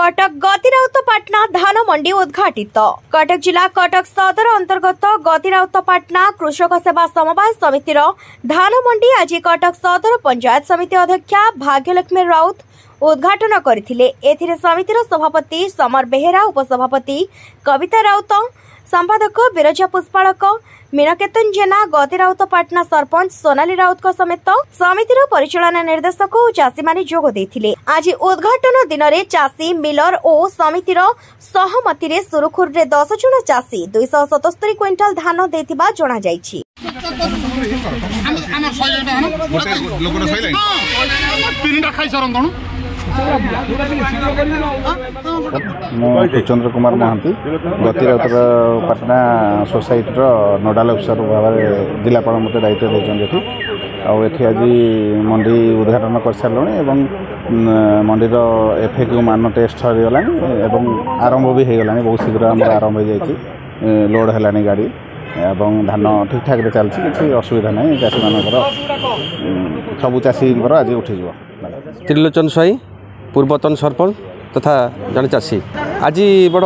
कटक गतिराउतपाटना धान मंडी उद्घाटित। कटक जिला कटक सदर अंतर्गत गतिराउतपाटना कृषक सेवा समवाय समितिर धान मंडी आज कटक सदर पंचायत समिति अध्यक्षा भाग्यलक्ष्मी राउत उद्घाटन करथिले। एथिरे समितिर सभापति समर बेहेरा, उपसभापति कविता राउत, संपादक बिरजा पुष्पालक, मीनकेतन जेना, गतिराउतपाटना सरपंच सोनाली राउत समेत समितिर परिचालना निर्देशक और चाषी माने जोग देथिले। आज उद्घाटन दिन में चाषी मिलर और समितिर सहमति रे सुरुखुर रे 10 जन चाषी 277 क्विंटाल धान देथिबा जणा जायछि। चंद्र कुमार महांती गतिराउतपाटना सोसाइटी नोडाल अफिसर भाव जिलापाल मत दायित्व देती आठी आज मंडी उद्घाटन कर सारे मंडीर एफएक्यू मान टेस्ट सरीगला आरंभ भी हो गला। बहुत शीघ्र आम आरंभ हो जाए लोड है गाड़ी एवं धान ठीक ठाक चलती किसी असुविधा ना। चाषी मानकर सबू चाषी आज उठीज। त्रिलोचन स्वाई पूर्वतन सरपंच तथा जन चाषी आज बड़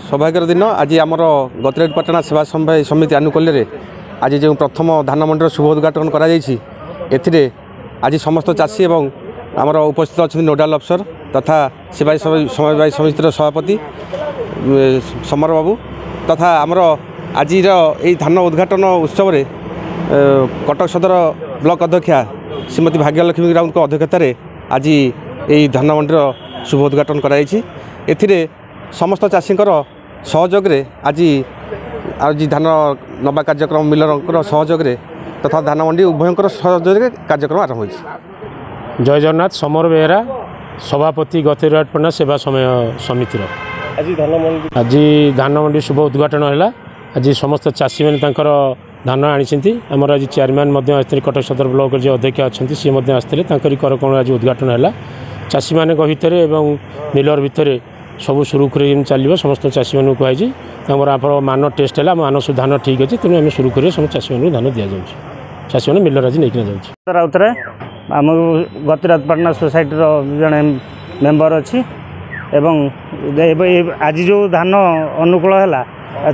सौभाग्यर दिन। आज आमर गतिराउतपाटना सेवा समवाय समिति आनुकूल्य आज जो प्रथम धान मंडीर शुभ उद्घाटन कर आज समस्त चाषी एवं आमर उपस्थित अच्छा नोडाल अफिसर तथा सेवा समवाय समितिर सभापति समर बाबू तथा आमर आज धान उद्घाटन उत्सव कटक सदर ब्लॉक अध्यक्षा श्रीमती भाग्यलक्ष्मी राउत अध्यक्षतार आज यही धान मंडीर शुभ उद्घाटन कराई। समस्त चाषी सहयोग आज धान नवा कार्यक्रम मिलर सहयोग तथा धान मंडी उभयंकर सहयोग कार्यक्रम आरंभ हो। जय जगन्नाथ। समर बेहेरा सभापति गतिराउतपाटना सेवा समितिर आज धान मंडी शुभ उद्घाटन है। आज समस्त चाषी मैंने धान आनी आमर आज चेयरमैन कटक सदर ब्लॉक जो अध्यक्ष अच्छा सी आसते करकम आज उद्घाटन है। चाषी मान भितर एवं मिलर भितर सब सुरुखुर चलो। समस्त चाषी मानक कहुई आप मान टेस्ट है मान सब धान ठीक अच्छे तेणु आम सुरुखुर सब चाषी मानक धान दि जाऊँ। चाषी मैंने मिलर आज नहीं जाऊँ। राउतरे आम गतिराउतपाटना सोसाइटी जड़े मेम्बर अच्छी आज जो धान अनुकूल है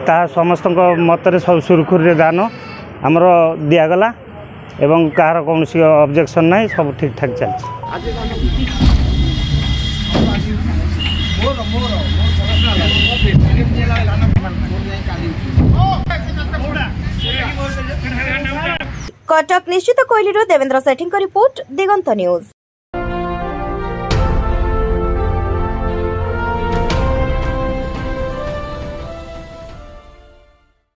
ता समस्त मतरे सब सुरुखुर धान आमर दिगला एवं कहार कौन ऑब्जेक्शन ना सब ठीक ठाक चलती। कटक निश्चित कोइलीर देवेंद्र सेठी रिपोर्ट दिगंत न्यूज।